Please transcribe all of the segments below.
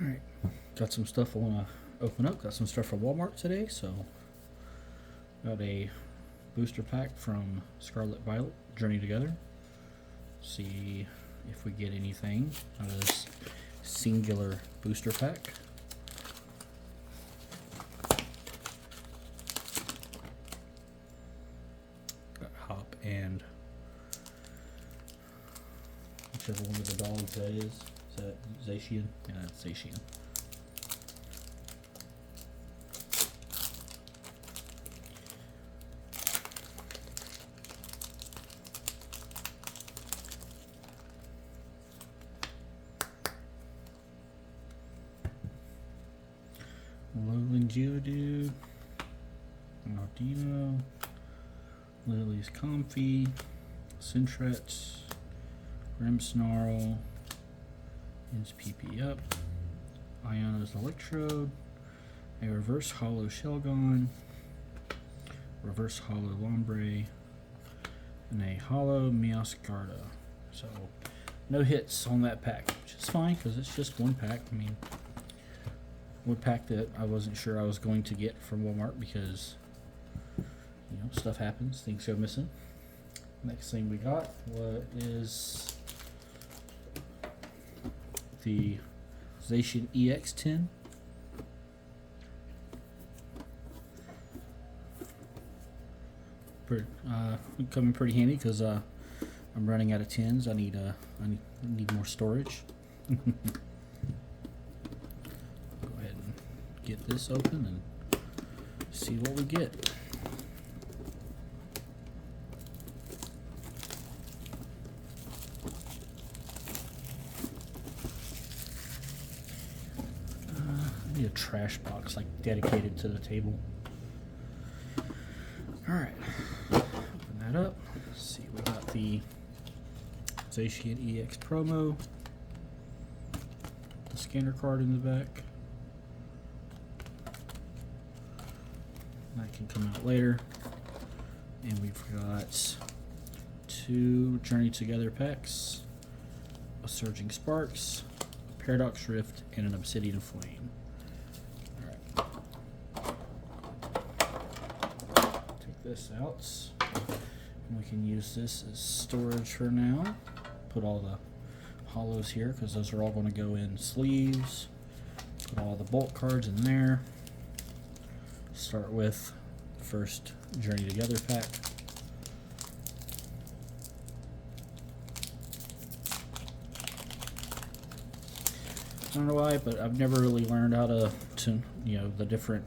Alright, got some stuff I want to open up. Got some stuff from Walmart today, so got a booster pack from Scarlet Violet, Journey Together. See if we get anything out of this singular booster pack. Got Hop and whichever one of the dogs that is. Is that Zacian? Yeah, that's Zacian. Lowland Geodude, Aldino, Lily's Comfy, Sentret, Grimmsnarl, Ins PP up, Iona's Electrode, a reverse hollow Shelgon, reverse hollow Lombre, and a hollow Meowscarada. So no hits on that pack, which is fine because it's just one pack. I mean, one pack that I wasn't sure I was going to get from Walmart because, you know, stuff happens, things go missing. Next thing we got is the Zacian EX10. Coming pretty handy because I'm running out of tins. I need more storage. Go ahead and get this open and see what we get. I need a trash box like dedicated to the table. Alright, open that up. Let's see, we got the Zacian EX promo, the scanner card in the back. That can come out later. And we've got two Journey Together packs, a Surging Sparks, a Paradox Rift, and an Obsidian Flame. This out, and we can use this as storage for now. Put all the hollows here because those are all going to go in sleeves. Put all the bulk cards in there. Start with the first Journey Together pack. I don't know why, but I've never really learned how to you know, the different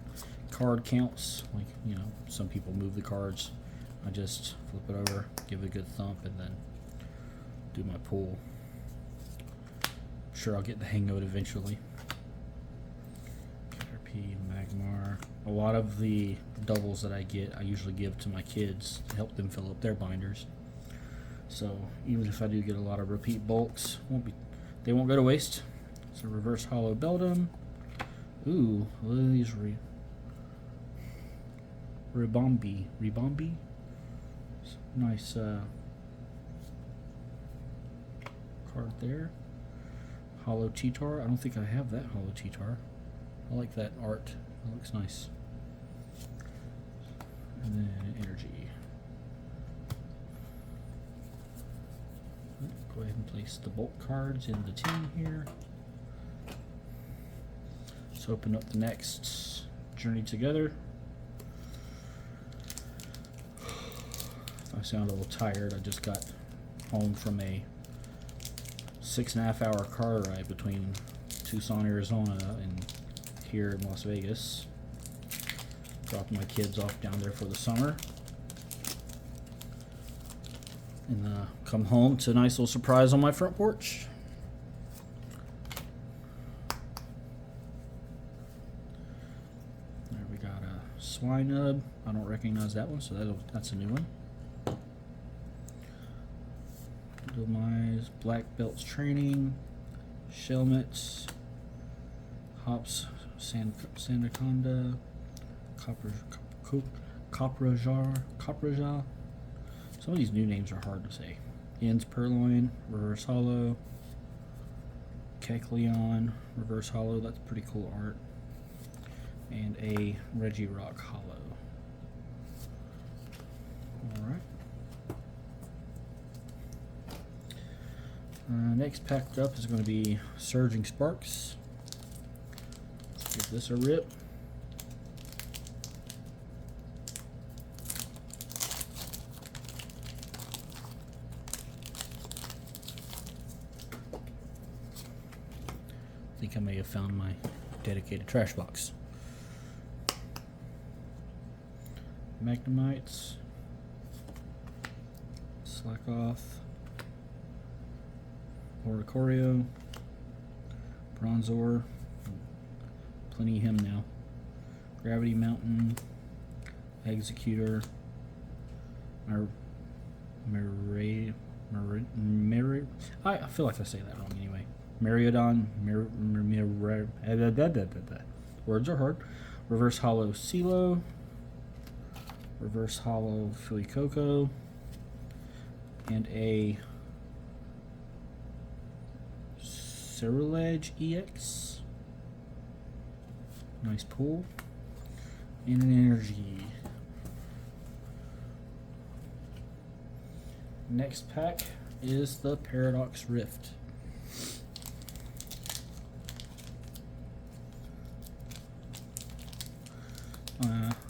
card counts. Like, you know, some people move the cards. I just flip it over, give it a good thump, and then do my pull. I'm sure I'll get the hang of it eventually. Caterpie, Magmar. A lot of the doubles that I get, I usually give to my kids to help them fill up their binders. So even if I do get a lot of repeat bulks, they won't go to waste. So reverse hollow Beldum. Ooh, Lily's Ribombi. Nice card there. Hollow Cheetar. I don't think I have that Hollow Cheetar. I like that art. It looks nice. And then Energy. Go ahead and place the bulk cards in the tin here. Let's open up the next Journey Together. I sound a little tired. I just got home from a 6.5 hour car ride between Tucson, Arizona and here in Las Vegas. Dropped my kids off down there for the summer. And come home to a nice little surprise on my front porch. There we got a Swinub. I don't recognize that one, so that's a new one. Domise, Black Belts Training, Shelmet, Hops, Sandaconda, Coprajar. Some of these new names are hard to say. Ends Purloin, Reverse Hollow, Kecleon reverse hollow. That's pretty cool art. And a Regirock hollow. Alright. Next packed up is going to be Surging Sparks. Let's give this a rip. I think I may have found my dedicated trash box. Magnemites, Slack Off, Oricorio, Bronzor, plenty of him now, Gravity Mountain, Executor, I feel like I say that wrong anyway. Meriodon, words are hard. Reverse Hollow Silo, Reverse Hollow Fuecoco, and a Ceruledge EX. Nice pull. And an energy. Next pack is the Paradox Rift.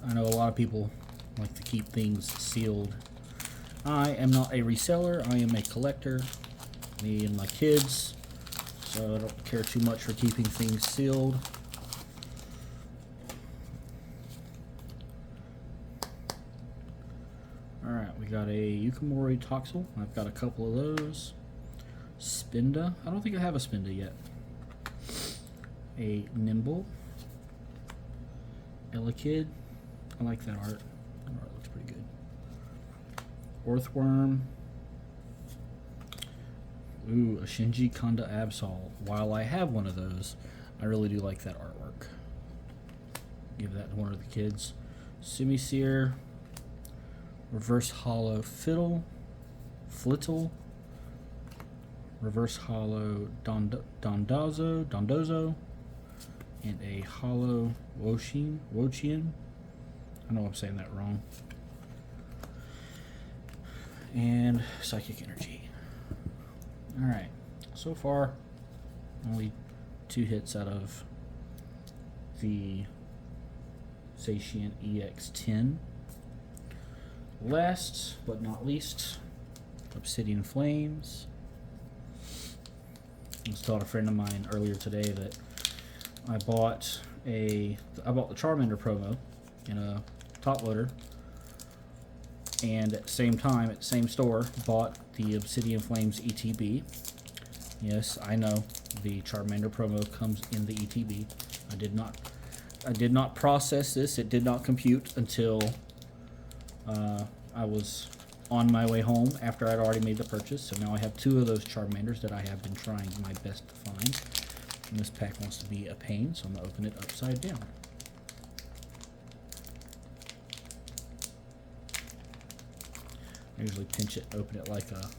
I know a lot of people like to keep things sealed. I am not a reseller, I am a collector. Me and my kids. So I don't care too much for keeping things sealed. Alright, we got a Yukimori Toxel. I've got a couple of those. Spinda. I don't think I have a Spinda yet. A Nimble. Elekid. I like that art. That art looks pretty good. Orthworm. Ooh, a Shinji Kanda Absol. While I have one of those, I really do like that artwork. Give that to one of the kids. Simisear. Reverse Hollow Flittle. Reverse Hollow Dondozo. And a Hollow Wochian. I know I'm saying that wrong. And Psychic Energy. Alright, so far only 2 hits out of the Zacian EX10. Last but not least, Obsidian Flames. I was told a friend of mine earlier today that I bought the Charmander promo in a top loader, and at the same time, at the same store, bought the Obsidian Flames ETB. Yes, I know the Charmander promo comes in the ETB. I did not process this. It did not compute until I was on my way home after I'd already made the purchase. So now I have 2 of those Charmanders that I have been trying my best to find. And this pack wants to be a pain, so I'm going to open it upside down. I usually pinch it, open it like a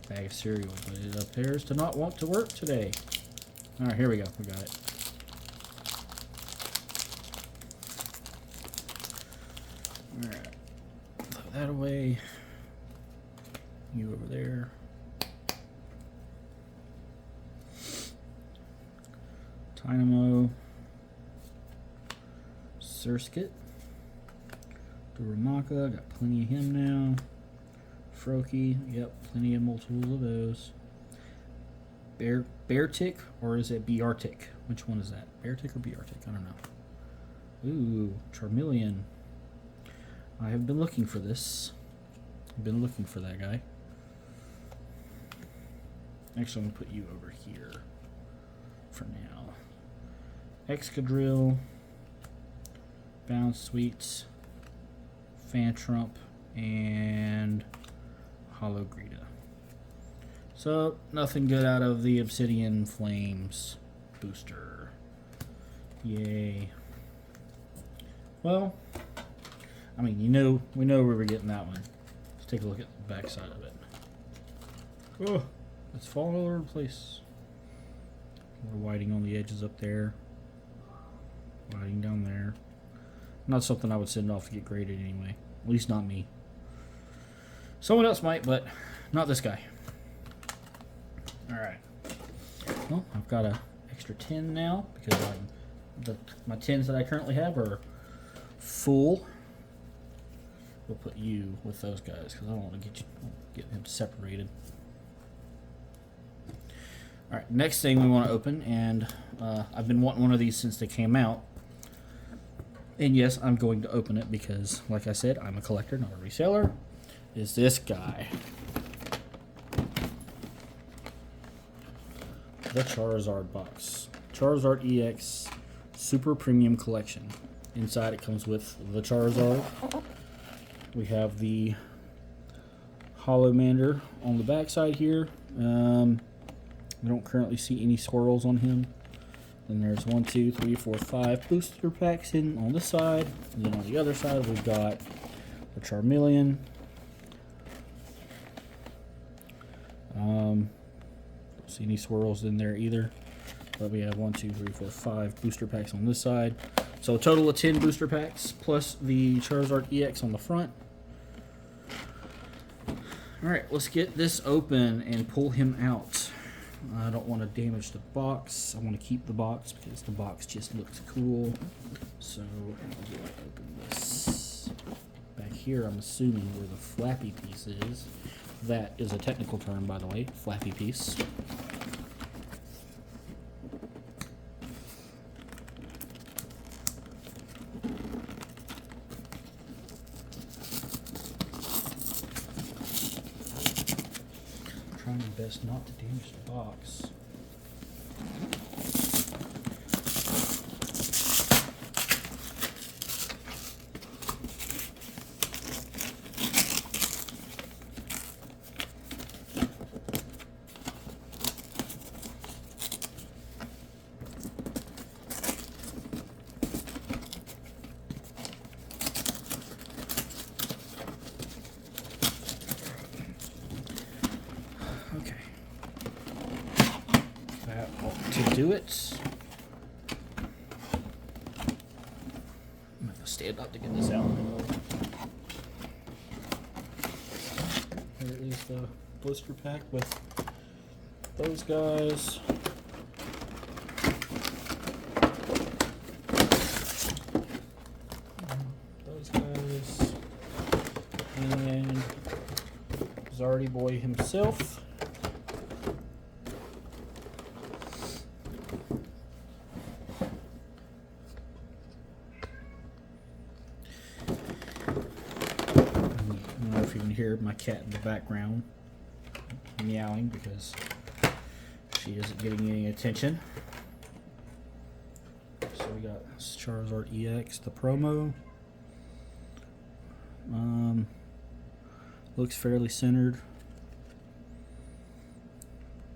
bag of cereal, but it appears to not want to work today. Alright, here we go. We got it. Alright. Throw that away. You over there. Dynamo. Surskit. Duramaka. Got plenty of him now. Froakie, yep, plenty of multiples of those. Beartic, or is it Beartic? Which one is that? Beartic or Beartic? I don't know. Ooh, Charmeleon. I have been looking for this. I've been looking for that guy. Actually, I'm going to put you over here for now. Excadrill, Bounce Sweets, Fantrump, and Hollow Greta. So, nothing good out of the Obsidian Flames booster. Yay. Well, I mean, we know where we're getting that one. Let's take a look at the back side of it. Oh, it's falling all over the place. More whiting on the edges up there. Whiting down there. Not something I would send off to get graded anyway. At least not me. Someone else might, but not this guy. Alright. Well, I've got an extra 10 now because my 10s that I currently have are full. We'll put you with those guys because I don't want to get them separated. Alright, next thing we want to open, and I've been wanting one of these since they came out. And yes, I'm going to open it because, like I said, I'm a collector, not a reseller. Is this guy. The Charizard box. Charizard EX Super Premium Collection. Inside it comes with the Charizard. We have the Holomander on the back side here. We don't currently see any swirls on him. Then there's 1, 2, 3, 4, 5 booster packs in on this side. And then on the other side we've got the Charmeleon. Don't see any swirls in there either. But we have 1, 2, 3, 4, 5 booster packs on this side. So a total of 10 booster packs plus the Charizard EX on the front. Alright, let's get this open and pull him out. I don't want to damage the box. I want to keep the box because the box just looks cool. So how do I open this? Back here I'm assuming where the flappy piece is. That is a technical term, by the way, flappy piece. Trying my best not to damage the box. To do it, I'm going to stand up to get this out. There is the blister pack with those guys. Those guys. And Zardy Boy himself. You can hear my cat in the background meowing because she isn't getting any attention. So we got Charizard EX, the promo. Looks fairly centered.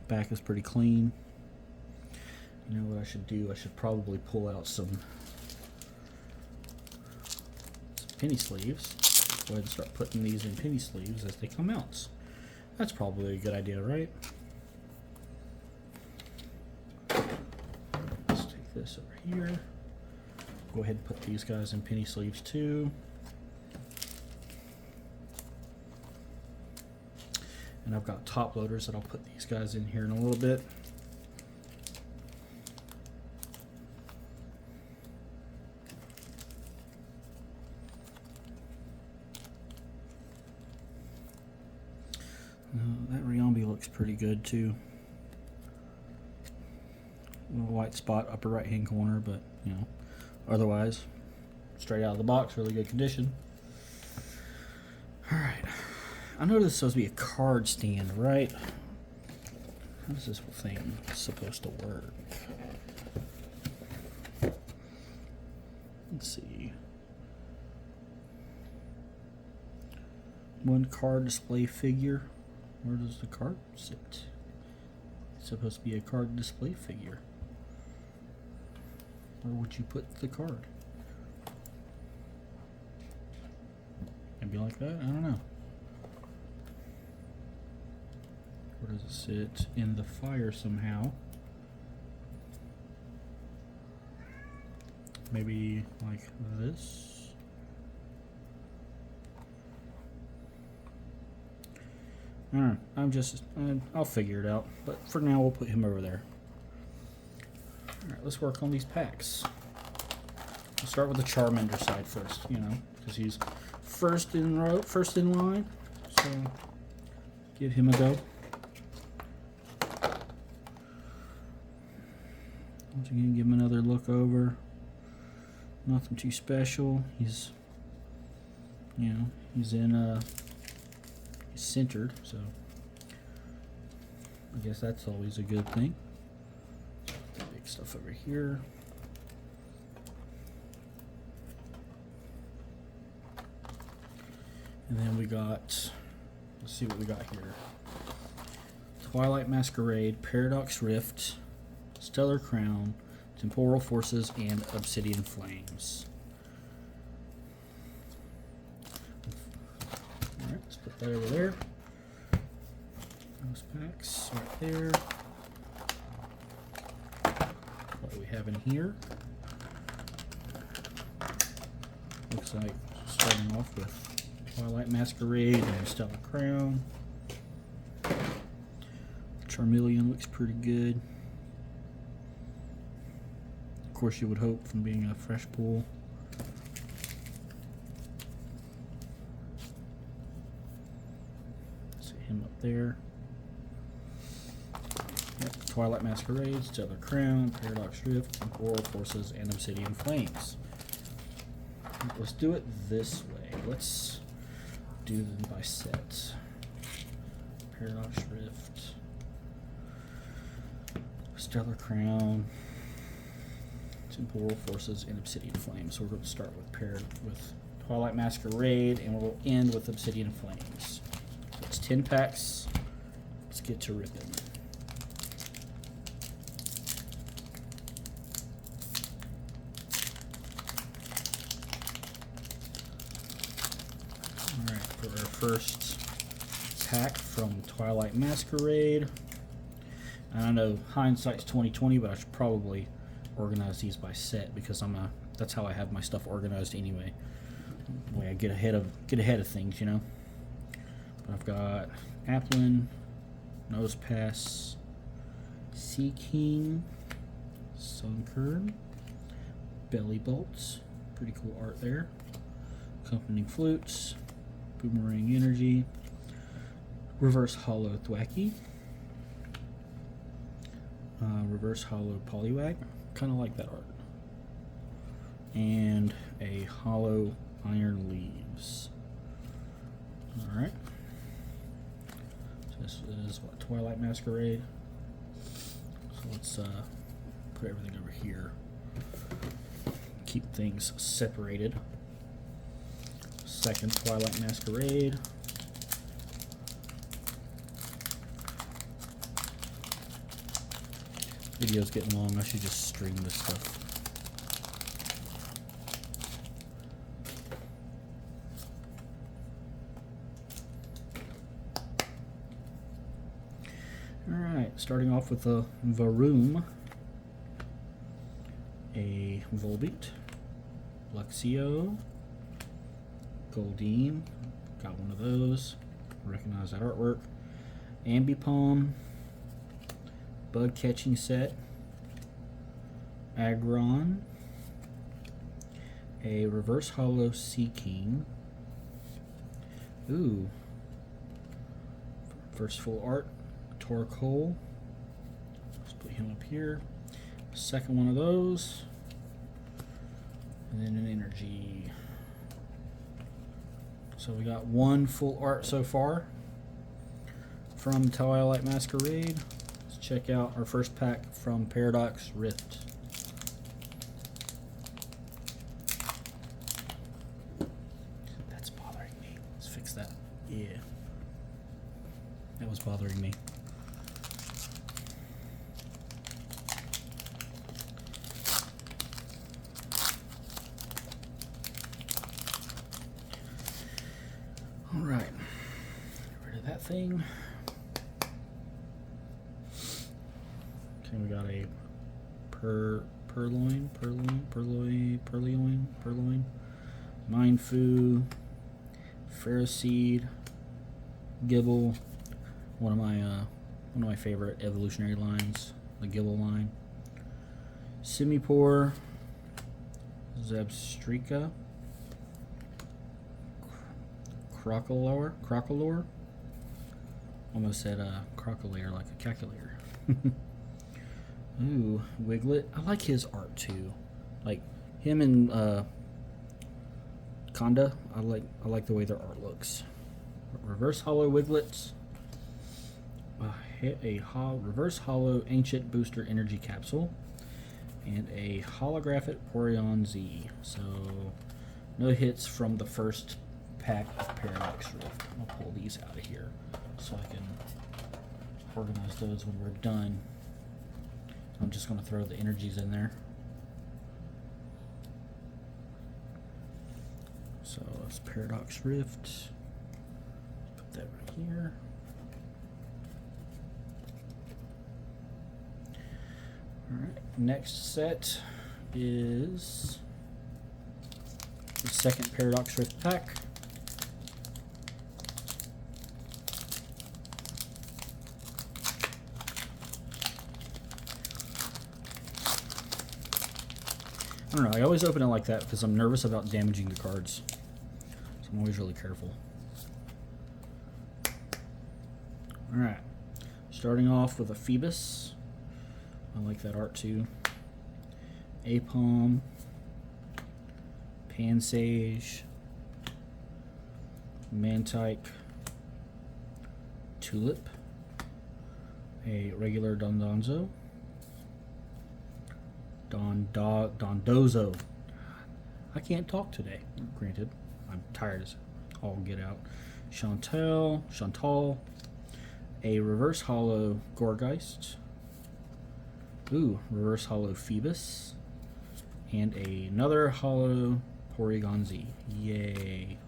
Back is pretty clean. You know what I should do? I should probably pull out some penny sleeves. Go ahead and start putting these in penny sleeves as they come out. That's probably a good idea, right? Let's take this over here. Go ahead and put these guys in penny sleeves too. And I've got top loaders that I'll put these guys in here in a little bit. That Riombi looks pretty good too. Little white spot upper right hand corner, but you know, otherwise straight out of the box, really good condition. Alright, I know this is supposed to be a card stand, right? How is this whole thing supposed to work? Let's see. One card display figure. Where does the card sit? It's supposed to be a card display figure. Where would you put the card? Maybe like that? I don't know. Where does it sit? In the fire somehow. maybe like this. Alright, I'll figure it out. But for now, we'll put him over there. Alright, let's work on these packs. We'll start with the Charmander side first, you know, because he's first in line. So, give him a go. Once again, give him another look over. Nothing too special. He's, you know, he's in, he's centered, so I guess that's always a good thing. The big stuff over here. And then we got, let's see what we got here. Twilight Masquerade, Paradox Rift, Stellar Crown, Temporal Forces, and Obsidian Flames. Alright, let's put that over there. Those packs right there. What do we have in here? Looks like starting off with Twilight Masquerade and Stellar Crown. Charmeleon looks pretty good. Of course, you would hope from being a fresh pull. See him up there. Yep, Twilight Masquerade, Stellar Crown, Paradox Rift, Temporal Forces, and Obsidian Flames. Let's do it this way. Let's do them by set. Paradox Rift, Stellar Crown, Temporal Forces, and Obsidian Flames. So we're going to start with Twilight Masquerade, and we'll end with Obsidian Flames. So it's 10 packs. Let's get to ripping. Alright, for our first pack from Twilight Masquerade. I know hindsight's 2020, but I should probably organize these by set because that's how I have my stuff organized anyway. The way I get ahead of things, you know. But I've got Applin, Nosepass, Sea King, Sunkern, Belly Bolts, pretty cool art there. Accompanying Flutes, Boomerang Energy, Reverse Hollow Thwacky, Reverse Hollow Poliwag, kind of like that art, and a Hollow Iron Leaves. Alright, so this is what, Twilight Masquerade. So let's put everything over here, keep things separated. Second Twilight Masquerade. Video's getting long, I should just stream this stuff. Alright, starting off with a Varoom, a Volbeat, Luxio, Goldeen, got one of those, recognize that artwork, Ambipom, Bug Catching Set, Aggron, a Reverse Hollow Sea King, ooh, first full art, Torkoal, let's put him up here, second one of those, and then an energy. So we got one full art so far from Twilight Masquerade. Let's check out our first pack from Paradox Rift. That's bothering me. Let's fix that. Yeah. That was bothering me. Alright, get rid of that thing. Okay, we got a Purloin, Mindfu, Ferroseed, Gibble, one of my favorite evolutionary lines, the Gibble line. Simipour, Zabstrika, Crocolore. Almost said crocolator like a calculator. Ooh, Wiglet. I like his art too. Like him and Conda. I like the way their art looks. Reverse Hollow Wiglets. Reverse Hollow Ancient Booster Energy Capsule. And a holographic Porygon Z. So no hits from the first pack of Paradox Rift. I'll pull these out of here so I can organize those when we're done. I'm just going to throw the energies in there. So that's Paradox Rift. Put that right here. Alright, next set is the second Paradox Rift pack. I don't know, I always open it like that because I'm nervous about damaging the cards. So I'm always really careful. Alright, starting off with a Phoebus. I like that art too. Apom, Pansage, Mantike, Tulip, a regular Dondozo, Dondozo. I can't talk today. Granted, I'm tired as all get out. Chantal, a reverse hollow Gorgeist. Ooh, reverse hollow Phoebus. And another hollow Porygon Z. Yay.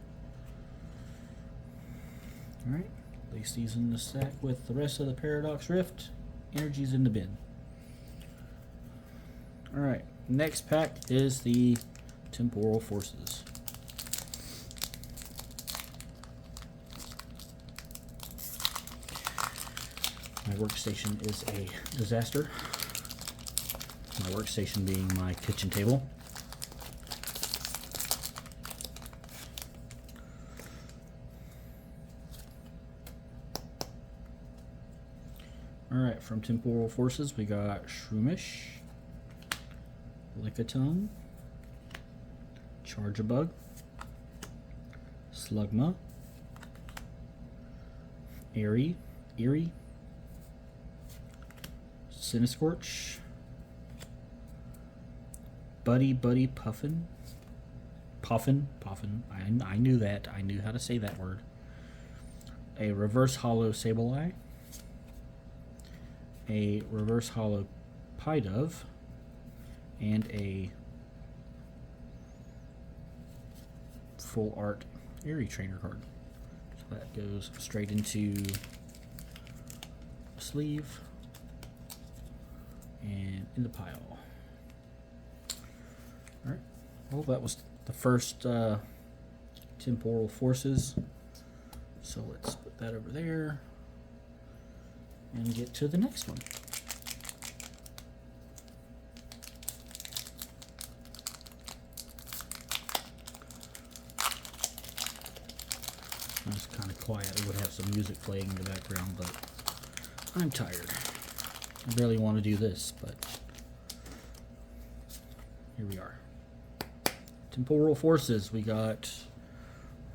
Alright, place these in the stack with the rest of the Paradox Rift. Energy's in the bin. Alright, next pack is the Temporal Forces. My workstation is a disaster. My workstation being my kitchen table. Alright, from Temporal Forces we got Shroomish, Lickitung, Charjabug, Slugma, Eerie, Cinescorch, Buddy Puffin. I knew that. I knew how to say that word. A reverse hollow Sableye. A reverse hollow Pidove. And a full art Eerie Trainer card. So that goes straight into the sleeve and in the pile. Alright, well that was the first Temporal Forces. So let's put that over there and get to the next one. It's kind of quiet. I would have some music playing in the background, but I'm tired. I really want to do this, but here we are. Temporal Forces. We got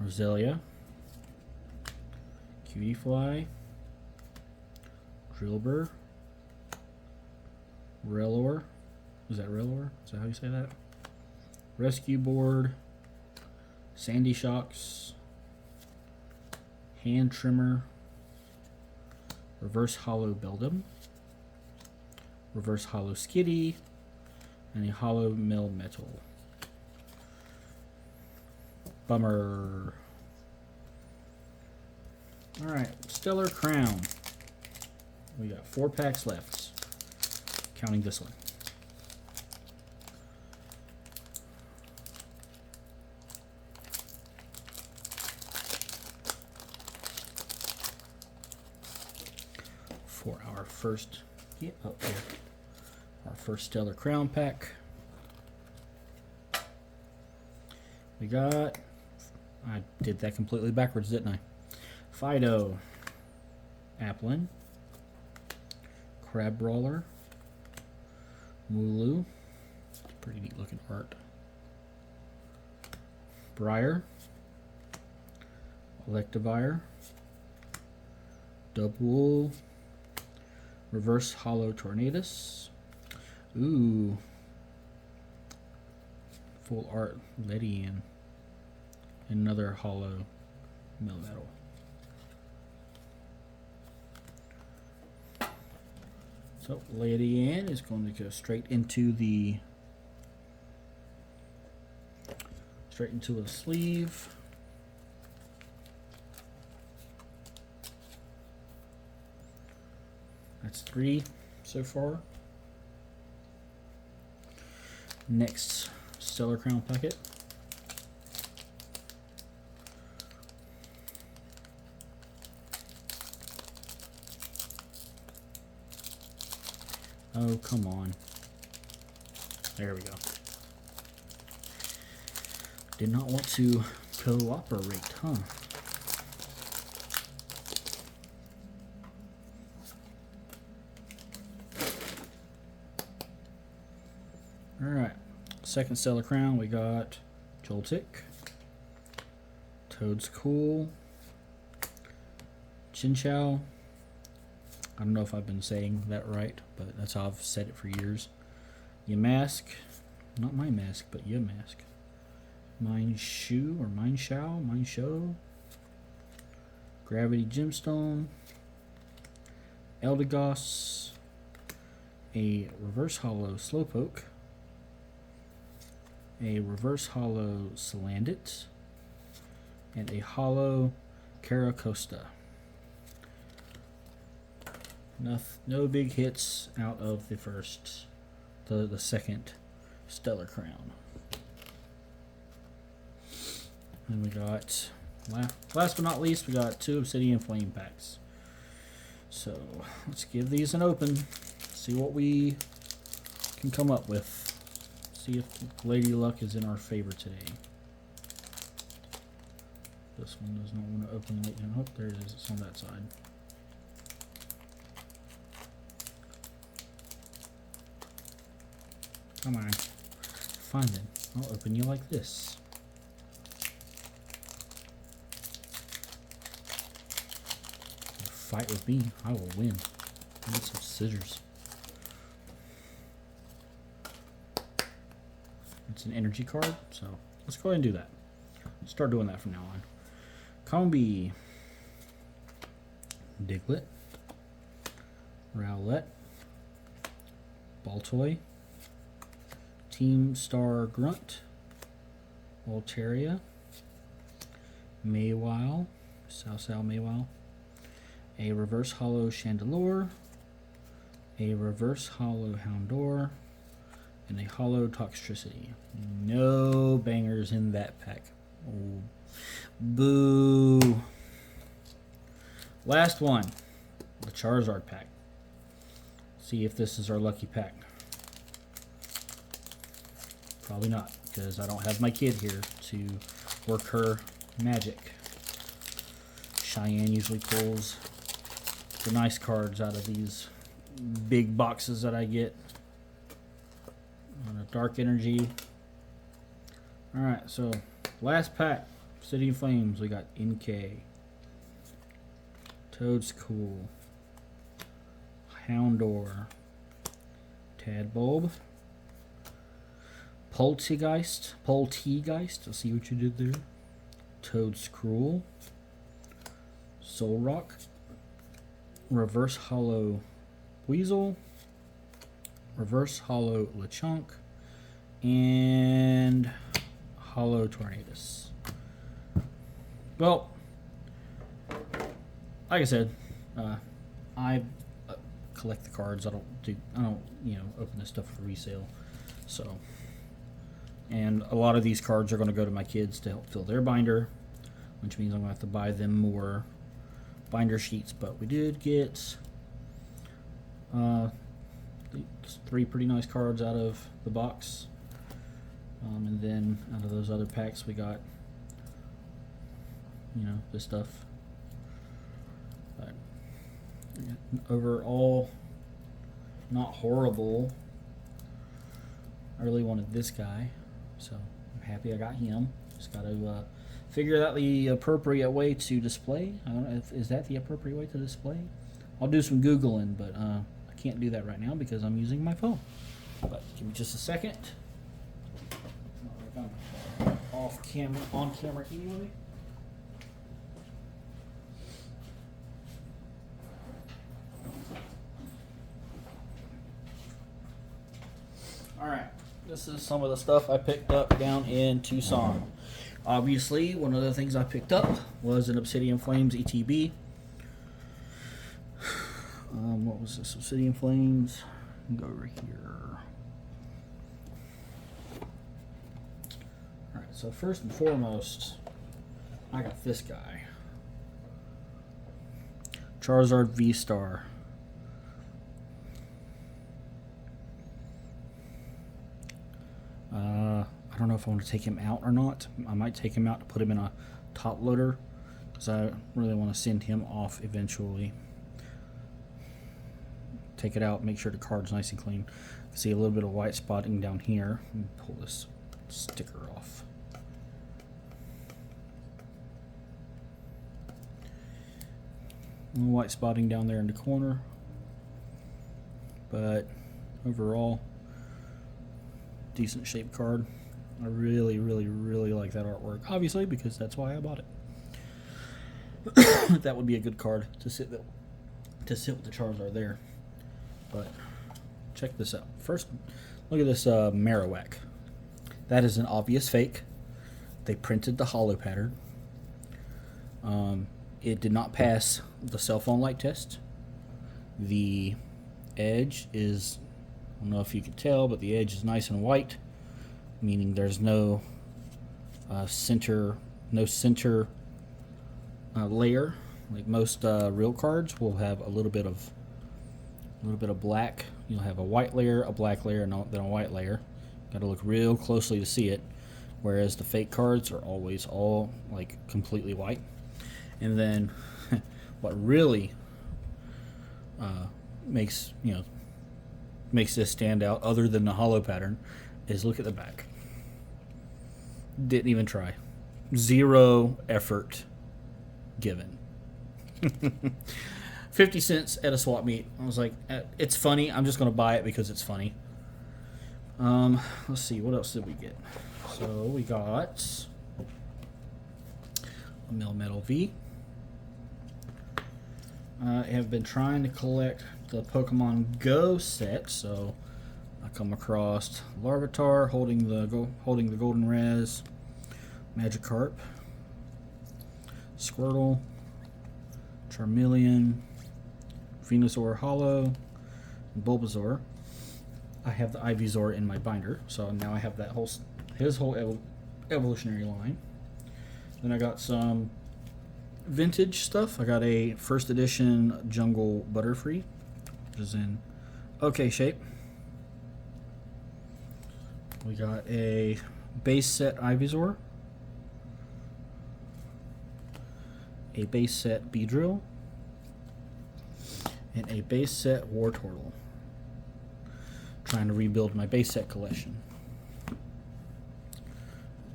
Roselia, Cutiefly, Drillbur, Rellor. Is that Rellor? Is that how you say that? Rescue Board, Sandy Shocks, Hand Trimmer, Reverse Hollow Beldum, Reverse Hollow Skitty, and a Hollow Melmetal. Bummer. Alright, Stellar Crown. We got 4 packs left, counting this one. first, yeah, oh, here, our first Stellar Crown pack. We got, I did that completely backwards, didn't I? Fido, Applin, Crab Brawler, Wooloo, pretty neat looking art, Briar, Electivire, Double, Reverse Hollow Tornadus, ooh, full art Lydian, another hollow Melmetal. So Lydian is going to go straight into a sleeve. That's 3 so far. Next Stellar Crown packet. Oh, come on. There we go. Did not want to cooperate, huh? Alright. Second Stellar Crown, we got Joltik, Toad's Cool, Chinchou. I don't know if I've been saying that right, but that's how I've said it for years. Yamask, not my mask, but Yamask. Mineshow or Mineshow. Gravity Gemstone. Eldegoss. A Reverse Hollow Slowpoke. A Reverse Hollow Salandit. And a Hollow Caracosta. No big hits out of the second Stellar Crown. And we got, last but not least, we got 2 Obsidian Flame packs. So let's give these an open, see what we can come up with. See if Lady Luck is in our favor today. This one does not want to open late. Oh, there it is. It's on that side. Come on. Fine then. I'll open you like this. Fight with me. I will win. I need some scissors. It's an energy card, so let's go ahead and do that. Let's start doing that from now on. Combi, Diglett, Rowlet, Baltoy, Team Star Grunt, Voltaria, Maywile, Sao Maywile, a Reverse Hollow Chandelure, a Reverse Hollow Houndour, and a Hollow Toxtricity. No bangers in that pack. Oh, boo. Last one, the Charizard pack. See if this is our lucky pack. Probably not, because I don't have my kid here to work her magic. Cheyenne usually pulls the nice cards out of these big boxes that I get. On a Dark Energy. Alright, so last pack, City of Flames, we got NK, Toad's Cool, Houndour, Tadbulb, Poltegeist, I see what you did there, Toad's Cruel, Solrock, Reverse Hollow Weasel, Reverse Hollow Lechonk, and Hollow Tornadus. Well, like I said, I collect the cards. I don't open this stuff for resale. So, and a lot of these cards are going to go to my kids to help fill their binder, which means I'm going to have to buy them more binder sheets. But we did get 3 pretty nice cards out of the box. And then out of those other packs we got, you know, this stuff. But overall, not horrible. I really wanted this guy, so I'm happy I got him. Just got to figure out the appropriate way to display. I don't know is that the appropriate way to display? I'll do some Googling, but I can't do that right now because I'm using my phone. But give me just a second. I'm off camera, on camera anyway. Alright, this is some of the stuff I picked up down in Tucson. Obviously, one of the things I picked up was an Obsidian Flames ETB. What was this? Obsidian Flames. Go over here. Alright, so first and foremost, I got this guy. Charizard V-Star. I don't know if I want to take him out or not. I might take him out to put him in a top loader because I really want to send him off eventually. Take it out, make sure the card's nice and clean. See a little bit of white spotting down here. Let me pull this sticker off. A little white spotting down there in the corner. But overall, decent shaped card. I really, really, really like that artwork. Obviously, because that's why I bought it. That would be a good card to sit with the Charizard there. But check this out. First, look at this Marowak. That is an obvious fake. They printed the holo pattern. It did not pass the cell phone light test. The edge is, I don't know if you can tell, but the edge is nice and white, meaning there's no center layer. Like most real cards will have a little bit of black. You'll have a white layer, a black layer, and then a white layer. Got to look real closely to see it. Whereas the fake cards are always all like completely white. And then what really makes this stand out, other than the holo pattern, is look at the back. Didn't even try. 0 effort given. 50 cents at a swap meet. I was like, it's funny. I'm just going to buy it because it's funny. Let's see. What else did we get? So we got a Melmetal V. I have been trying to collect the Pokemon Go set, so I come across Larvitar holding the Golden Res, Magikarp, Squirtle, Charmeleon, Venusaur Holo, and Bulbasaur. I have the Ivysaur in my binder, so now I have that his whole evolutionary line. Then I got some vintage stuff. I got a first edition Jungle Butterfree, which is in okay shape. We got a base set Ivysaur, a base set Beedrill, and a base set Wartortle. Trying to rebuild my base set collection.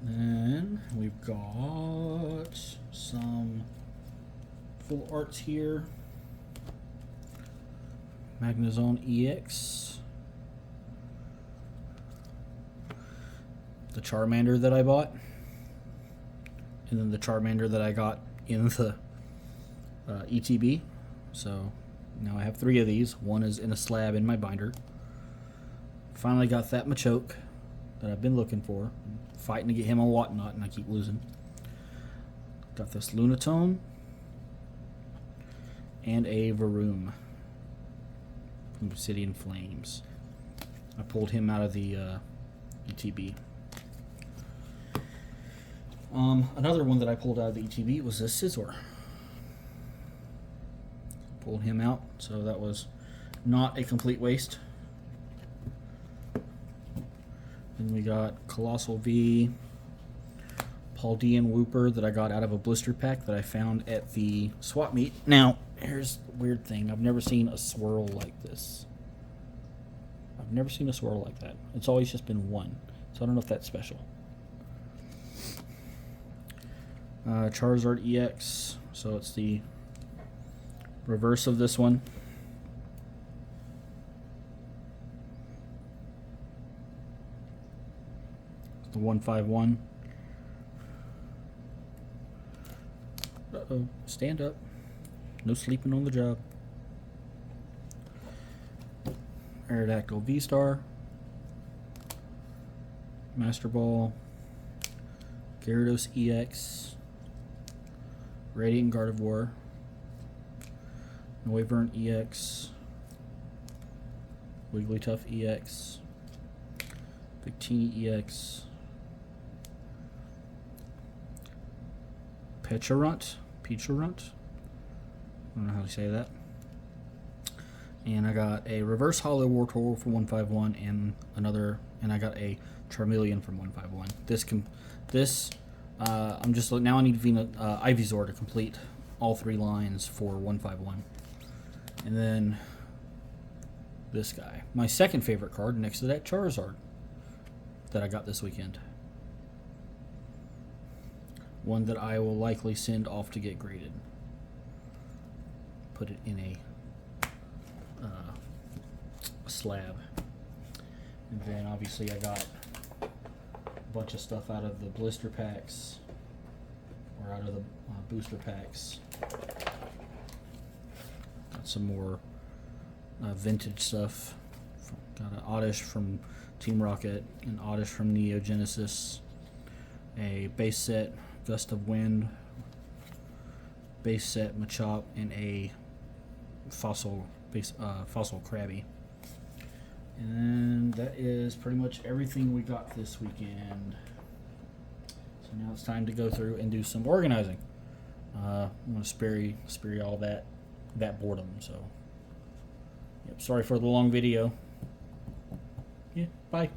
Then we've got some full arts here. Magnezone EX. The Charmander that I bought. And then the Charmander that I got in the ETB. So now I have 3 of these. One is in a slab in my binder. Finally got that Machoke that I've been looking for. Fighting to get him a Whatnot, and I keep losing. Got this Lunatone and a Varoom from Obsidian Flames. I pulled him out of the ETB. Another one that I pulled out of the ETB was this Scizor. Pulled him out, so that was not a complete waste. Then we got Colossal V, Paldean Whooper that I got out of a blister pack that I found at the swap meet. Now, here's the weird thing. I've never seen a swirl like this. I've never seen a swirl like that. It's always just been one. So I don't know if that's special. Charizard EX. So it's the reverse of this one. The 151. Uh-oh. Stand up. No sleeping on the job. Aerodactyl V-Star. Master Ball. Gyarados EX. Radiant Gardevoir. Noivern EX. Wigglytuff EX. Victini EX. Pecharunt. I don't know how to say that. And I got a reverse holo Wartortle for 151 and I got a Charmeleon from 151. I'm just now I need Ivysaur to complete all 3 lines for 151. And then this guy. My second favorite card next to that Charizard that I got this weekend. One that I will likely send off to get graded. Put it in a slab. And then obviously I got a bunch of stuff out of the blister packs or out of the booster packs. Got some more vintage stuff. Got an Oddish from Team Rocket, an Oddish from Neo Genesis, a base set Gust of Wind, base set Machop, and a fossil Krabby. And that is pretty much everything we got this weekend. So now it's time to go through and do some organizing. I'm going to spare you all that boredom. So, yep, sorry for the long video. Yeah, bye.